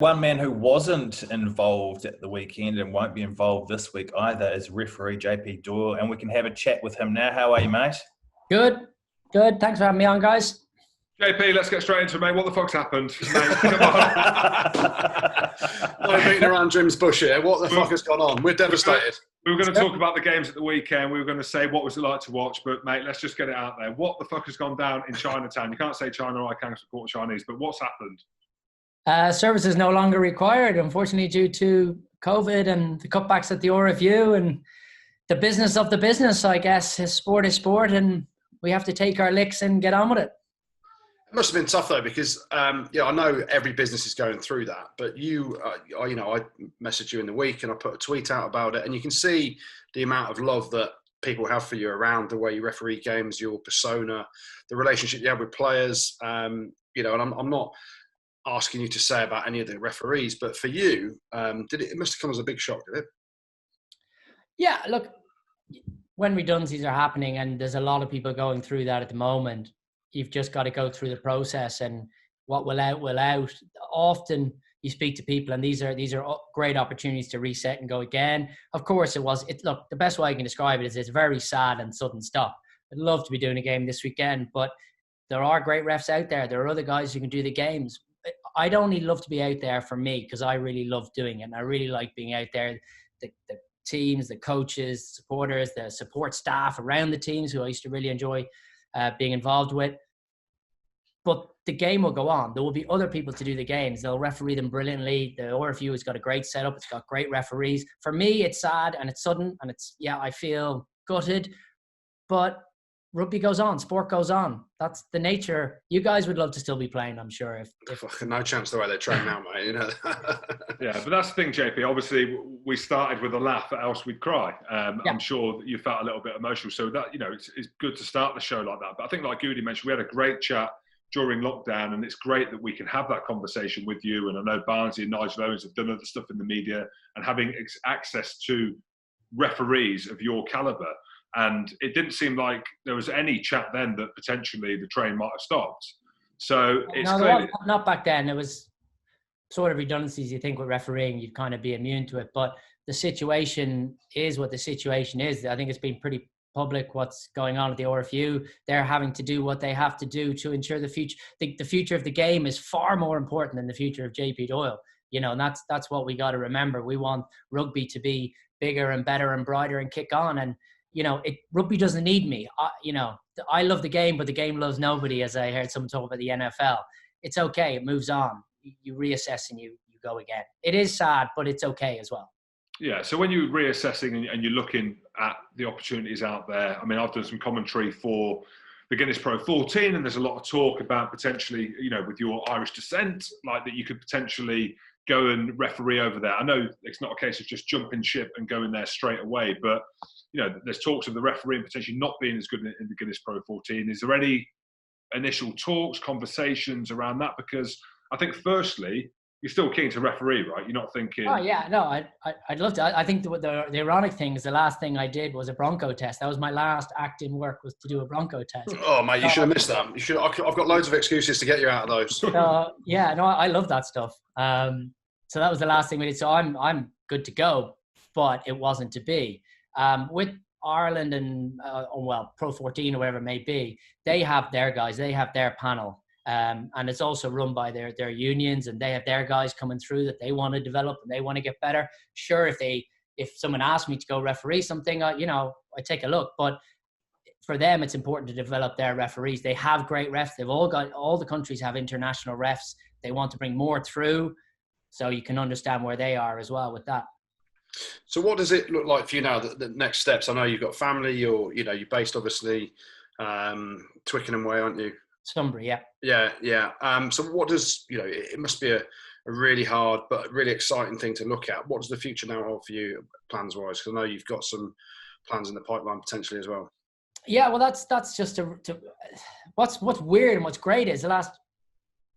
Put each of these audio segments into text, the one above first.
One man who wasn't involved at the weekend and won't be involved this week either is referee JP Doyle, and we can have a chat with him now. How are you, mate? Good. Thanks for having me on, guys. JP, let's get straight into it, mate. What the fuck's happened? Mate, come on. No beating around Jim's bush here. What the fuck has gone on? We're devastated. We were going to talk about the games at the weekend. We were going to say what was it like to watch, but mate, let's just get it out there. What the fuck has gone down in Chinatown? You can't say China or I can't support Chinese, but what's happened? Service is no longer required, unfortunately, due to COVID and the cutbacks at the RFU and the business of the business, I guess. Sport is sport, and we have to take our licks and get on with it. It must have been tough though, because I know every business is going through that. But I messaged you in the week and I put a tweet out about it, and you can see the amount of love that people have for you around the way you referee games, your persona, the relationship you have with players. And I'm not asking you to say about any of the referees, but for you, it must have come as a big shock, did it? Yeah, look, when redundancies are happening, and there's a lot of people going through that at the moment, you've just got to go through the process, and what will out. Often you speak to people, and these are great opportunities to reset and go again. Of course, look, the best way I can describe it is it's very sad and sudden stop. I'd love to be doing a game this weekend, but there are great refs out there. There are other guys who can do the games. I'd only love to be out there for me because I really love doing it, and I really like being out there. The teams, the coaches, supporters, the support staff around the teams who I used to really enjoy being involved with. But the game will go on. There will be other people to do the games. They'll referee them brilliantly. The RFU has got a great setup. It's got great referees. For me, it's sad and it's sudden, and I feel gutted. But rugby goes on. Sport goes on. That's the nature. You guys would love to still be playing, I'm sure. If no chance the way they train now, mate. Yeah, but that's the thing, JP. Obviously, we started with a laugh, or else we'd cry. Yeah. I'm sure that you felt a little bit emotional. So that it's good to start the show like that. But I think, like Goodey mentioned, we had a great chat during lockdown, and it's great that we can have that conversation with you. And I know Barnsley and Nigel Owens have done other stuff in the media, and having access to referees of your calibre. And it didn't seem like there was any chat then that potentially the train might have stopped. So it's clearly not back then. It was sort of redundancies. You think with refereeing, you'd kind of be immune to it. But the situation is what the situation is. I think it's been pretty public what's going on at the RFU. They're having to do what they have to do to ensure the future. The future of the game is far more important than the future of JP Doyle. And that's what we got to remember. We want rugby to be bigger and better and brighter and kick on. And rugby doesn't need me. I love the game, but the game loves nobody, as I heard someone talk about the NFL. It's okay. It moves on. You reassess and you go again. It is sad, but it's okay as well. Yeah. So when you're reassessing and you're looking at the opportunities out there, I mean, I've done some commentary for the Guinness Pro 14, and there's a lot of talk about potentially, with your Irish descent, like that you could potentially go and referee over there. I know it's not a case of just jumping ship and going there straight away, but there's talks of the refereeing potentially not being as good in the Guinness Pro 14. Is there any initial talks, conversations around that? Because I think, firstly, you're still keen to referee, right? You're not thinking... Oh, yeah. No, I'd love to. I think the ironic thing is the last thing I did was a Bronco test. That was my last act in work, was to do a Bronco test. Oh, mate, you should have missed that. I've got loads of excuses to get you out of those. I love that stuff. So that was the last thing we did. So I'm good to go, but it wasn't to be. With Ireland and Pro 14 or whatever it may be, they have their guys, they have their panel, and it's also run by their unions, and they have their guys coming through that they want to develop and they want to get better. Sure, if someone asked me to go referee something, I take a look, but for them it's important to develop their referees. They have great refs. All the countries have international refs. They want to bring more through, so you can understand where they are as well with that. So what does it look like for you now, the next steps? I know you've got family, you're based obviously Twickenham way, aren't you? Sunbury, yeah. So what does, it must be a really hard but really exciting thing to look at. What does the future now hold for you plans wise? Because I know you've got some plans in the pipeline potentially as well. Yeah, well that's just what's weird and what's great is the last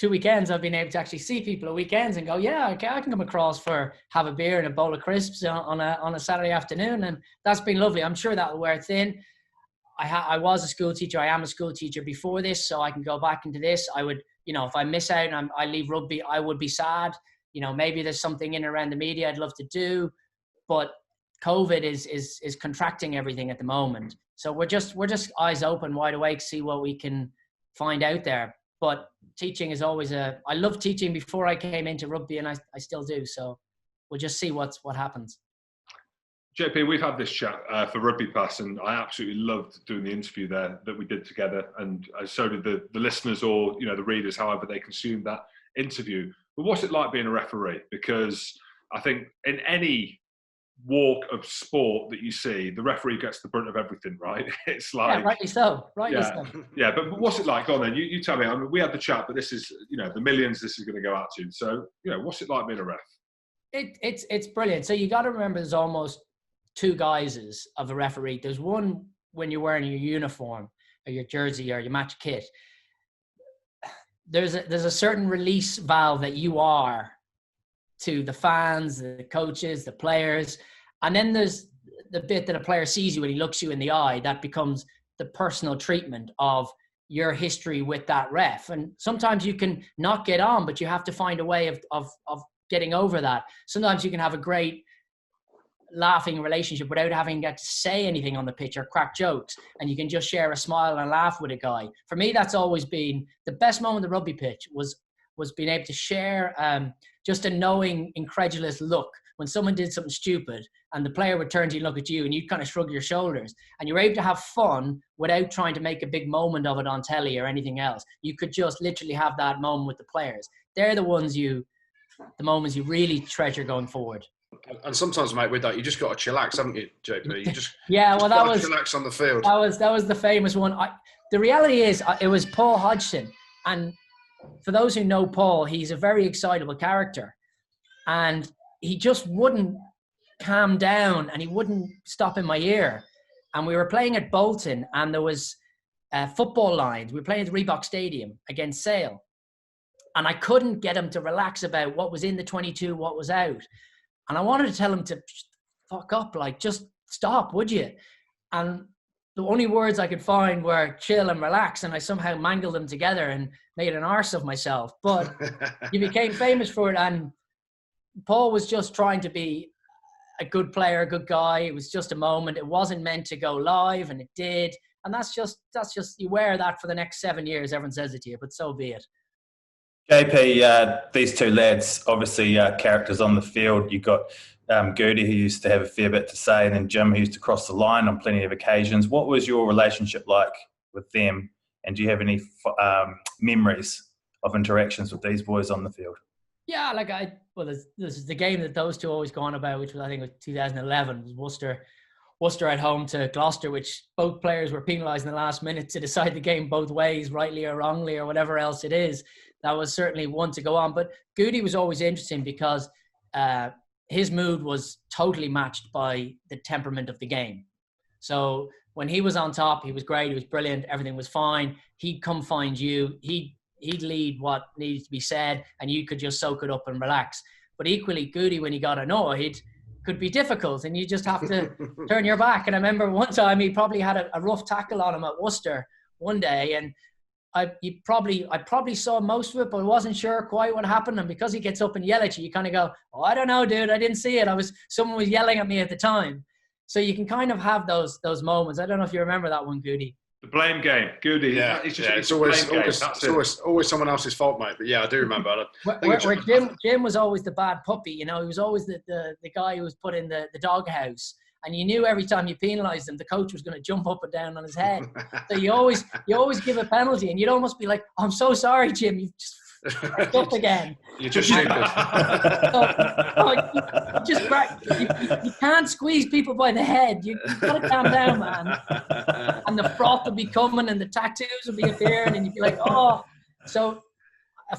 2 weekends I've been able to actually see people at weekends and go, yeah, okay, I can come across have a beer and a bowl of crisps on a Saturday afternoon, and that's been lovely. I'm sure that will wear thin. I was a school teacher. I am a school teacher before this, so I can go back into this. I would, if I miss out and I leave rugby, I would be sad. You know, maybe there's something in around the media I'd love to do, but COVID is contracting everything at the moment. So we're just eyes open, wide awake, see what we can find out there. But teaching is always I loved teaching before I came into rugby, and I still do. So we'll just see what happens. JP, we've had this chat for Rugby Pass, and I absolutely loved doing the interview there that we did together, and so did the listeners, or the readers, however they consumed that interview. But what's it like being a referee? Because I think in any walk of sport that you see, the referee gets the brunt of everything, right? It's like, rightly so. Yeah, but what's it like? Go on then, you tell me. I mean, we had the chat, but this is the millions this is going to go out to. So what's it like being a ref? It's brilliant. So you got to remember, there's almost two guises of a referee. There's one when you're wearing your uniform or your jersey or your match kit. There's a certain release valve that you are to the fans, the coaches, the players. And then there's the bit that a player sees you when he looks you in the eye. That becomes the personal treatment of your history with that ref. And sometimes you can not get on, but you have to find a way of getting over that. Sometimes you can have a great laughing relationship without having got to say anything on the pitch or crack jokes, and you can just share a smile and laugh with a guy. For me, that's always been the best moment of the rugby pitch, was being able to share just a knowing, incredulous look when someone did something stupid and the player would turn to you and look at you and you'd kind of shrug your shoulders, and you're able to have fun without trying to make a big moment of it on telly or anything else. You could just literally have that moment with the players. They're the moments you really treasure going forward. And sometimes, mate, with that, you just got to chillax, haven't you, JP? You just chillax on the field. That was the famous one. The reality is, it was Paul Hodgson, and for those who know Paul, he's a very excitable character, and he just wouldn't calm down, and he wouldn't stop in my ear. And we were playing at Bolton, and there was football lines. We were playing at the Reebok Stadium against Sale, and I couldn't get him to relax about what was in the 22, what was out. And I wanted to tell him to fuck up, like, just stop, would you? And the only words I could find were chill and relax, and I somehow mangled them together and made an arse of myself. But he became famous for it, and Paul was just trying to be a good player, a good guy. It was just a moment. It wasn't meant to go live, and it did. And that's just you wear that for the next 7 years. Everyone says it to you, but so be it. JP, these two lads, obviously characters on the field. You've got Goodey, who used to have a fair bit to say, and then Jim, who used to cross the line on plenty of occasions. What was your relationship like with them? And do you have any memories of interactions with these boys on the field? Yeah, this is the game that those two always go on about, which was, I think, was 2011, was Worcester at home to Gloucester, which both players were penalised in the last minute to decide the game both ways, rightly or wrongly, or whatever else it is. That was certainly one to go on. But Goodey was always interesting because his mood was totally matched by the temperament of the game. So when he was on top, he was great, he was brilliant, everything was fine. He'd come find you, he'd lead what needed to be said, and you could just soak it up and relax. But equally, Goodey, when he got annoyed, could be difficult, and you just have to turn your back. And I remember one time he probably had a rough tackle on him at Worcester one day, and I probably saw most of it, but I wasn't sure quite what happened. And because he gets up and yell at you, you kind of go, "Oh, I don't know, dude. I didn't see it. Someone was yelling at me at the time." So you can kind of have those moments. I don't know if you remember that one, Goodey. The blame game, Goodey. Yeah, it's always someone else's fault, mate. But yeah, I do remember. Where Jim was always the bad puppy. You know, he was always the guy who was put in the doghouse. And you knew every time you penalised him, the coach was going to jump up and down on his head. So you always give a penalty, and you'd almost be like, "Oh, I'm so sorry, Jim. You just fucked up again." You're just stupid. You can't squeeze people by the head. You've got to calm down, man. And the froth will be coming, and the tattoos will be appearing, and you'd be like, "Oh." So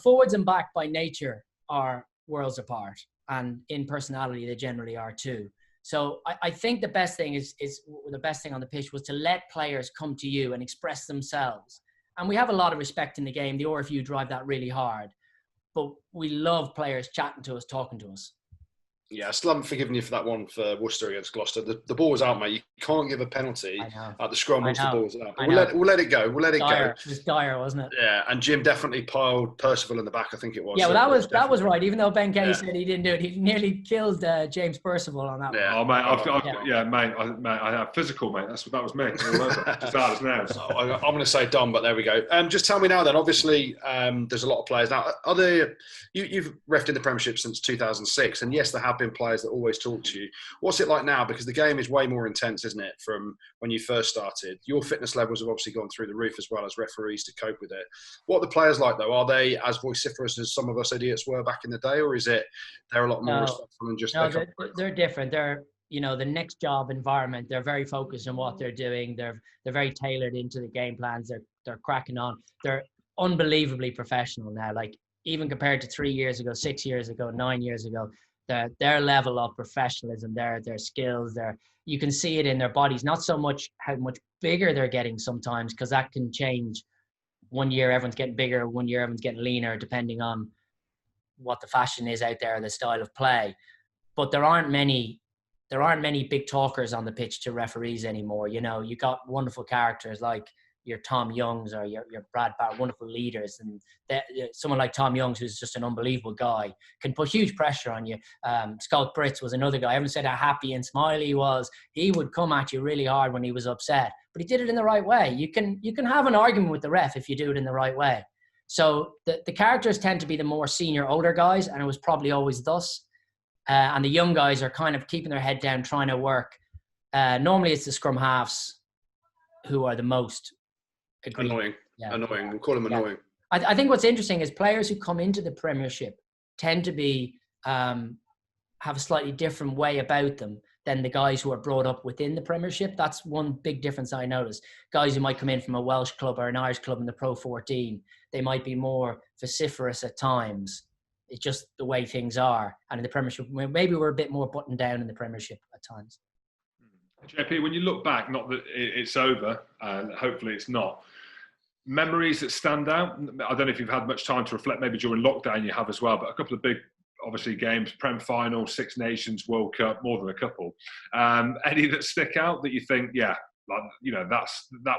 forwards and back by nature are worlds apart, and in personality they generally are too. So I think the best thing the best thing on the pitch was to let players come to you and express themselves. And we have a lot of respect in the game. The RFU drive that really hard. But we love players chatting to us, talking to us. Yeah, I still haven't forgiven you for that one for Worcester against Gloucester. The ball was out, mate. You can't give a penalty at the scrum once the ball was out. But we'll let it go. We'll let it go. It was dire, wasn't it? Yeah, and Jim definitely piled Percival in the back, I think it was. Yeah, well, that was right. Even though Ben Kay said he didn't do it, he nearly killed James Percival on that one. Oh, mate, I have physical, mate. That was me. Just out as nails. I'm going to say Dom, but there we go. Just tell me now then, obviously, there's a lot of players. Now, you've refed in the Premiership since 2006, and yes, there have been players that always talk to you. What's it like now? Because the game is way more intense, isn't it, from when you first started? Your fitness levels have obviously gone through the roof as well as referees to cope with it. What are the players like, though? Are they as vociferous as some of us idiots were back in the day, or is it they're a lot more respectful and just... No, they're different. They're, the next job environment, they're very focused on what they're doing. They're very tailored into the game plans. They're cracking on. They're unbelievably professional now. Like, even compared to 3 years ago, 6 years ago, 9 years ago, their level of professionalism, their skills, you can see it in their bodies. Not so much how much bigger they're getting sometimes, because that can change. One year everyone's getting bigger, one year everyone's getting leaner, depending on what the fashion is out there, the style of play. But there aren't many big talkers on the pitch to referees anymore. You got wonderful characters like your Tom Youngs or your Brad Barrett, wonderful leaders. And someone like Tom Youngs, who's just an unbelievable guy, can put huge pressure on you. Scott Britz was another guy. I haven't said how happy and smiley he was. He would come at you really hard when he was upset, but he did it in the right way. You can have an argument with the ref if you do it in the right way. So the characters tend to be the more senior, older guys, and it was probably always thus. And the young guys are kind of keeping their head down, trying to work. Normally it's the scrum halves who are the most annoying. Annoying. We'll call them annoying. I think what's interesting is players who come into the Premiership tend to be have a slightly different way about them than the guys who are brought up within the Premiership. That's one big difference I noticed. Guys who might come in from a Welsh club or an Irish club in the Pro 14, they might be more vociferous at times. It's just the way things are. And in the Premiership, maybe we're a bit more buttoned down in the Premiership at times. JP, when you look back, not that it's over, and hopefully it's not, memories that stand out? I don't know if you've had much time to reflect, maybe during lockdown you have as well, but a couple of big, obviously, games, Prem final, Six Nations, World Cup, more than a couple. Any that stick out that you think, that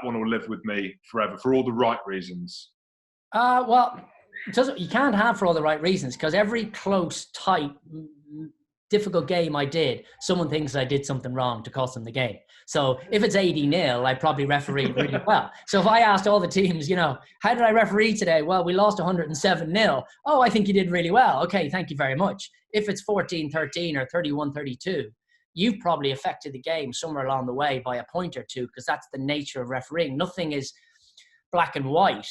one will live with me forever for all the right reasons? Well, you can't have for all the right reasons, because every close, tight, difficult game I did, someone thinks I did something wrong to cost them the game. So if it's 80-0, I probably refereed really well. So if I asked all the teams, how did I referee today? Well, we lost 107-0. Oh, I think you did really well. Okay, thank you very much. If it's 14-13 or 31-32, you've probably affected the game somewhere along the way by a point or two, because that's the nature of refereeing. Nothing is black and white.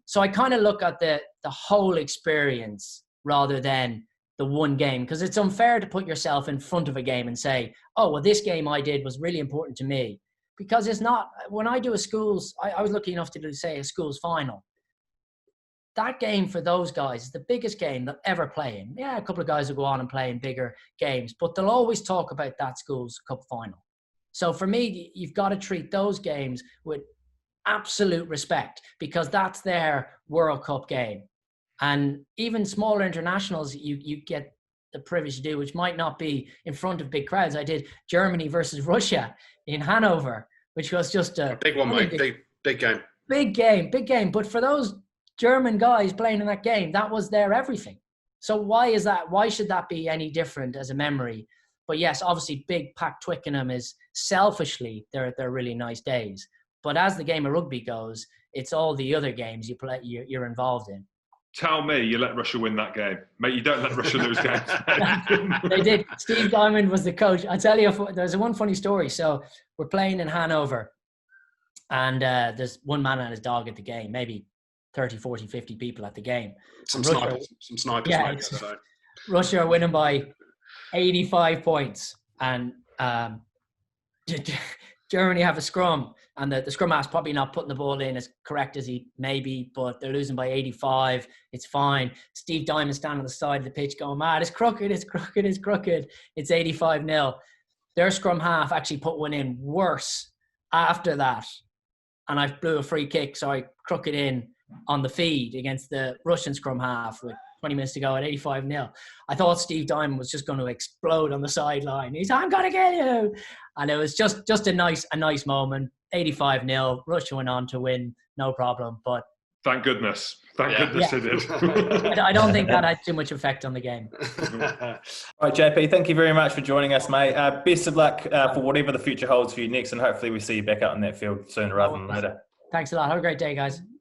So I kind of look at the whole experience rather than the one game, because it's unfair to put yourself in front of a game and say, oh, well, this game I did was really important to me. Because it's not, when I do a schools, I was lucky enough to do, say, a schools final. That game for those guys is the biggest game they'll ever play in. Yeah, a couple of guys will go on and play in bigger games, but they'll always talk about that schools cup final. So for me, you've got to treat those games with absolute respect, because that's their World Cup game. And even smaller internationals, you get the privilege to do, which might not be in front of big crowds. I did Germany versus Russia in Hanover, which was just a big one, mate. Big game. Big game. But for those German guys playing in that game, that was their everything. So why is that? Why should that be any different as a memory? But yes, obviously, big Pac Twickenham is selfishly, they're really nice days. But as the game of rugby goes, it's all the other games you're involved in. Tell me you let Russia win that game. Mate, you don't let Russia lose games. They did. Steve Diamond was the coach. I'll tell you, there's one funny story. So we're playing in Hanover, and there's one man and his dog at the game, maybe 30, 40, 50 people at the game. Some snipers. Yeah, Russia are winning by 85 points. And Germany have a scrum, and the scrum half's probably not putting the ball in as correct as he may be, but they're losing by 85. It's fine. Steve Diamond standing on the side of the pitch going, man, it's crooked. It's 85-0. Their scrum half actually put one in worse after that, and I blew a free kick, so I crooked in on the feed against the Russian scrum half with 20 minutes to go at 85-0. I thought Steve Diamond was just going to explode on the sideline. He's, I'm going to get you. And it was just a nice moment. 85-0. Russia went on to win, no problem. But thank goodness. Thank goodness it did. I don't think that had too much effect on the game. All right, JP, thank you very much for joining us, mate. Best of luck for whatever the future holds for you next, and hopefully we see you back out in that field sooner rather than later. Thanks a lot. Have a great day, guys.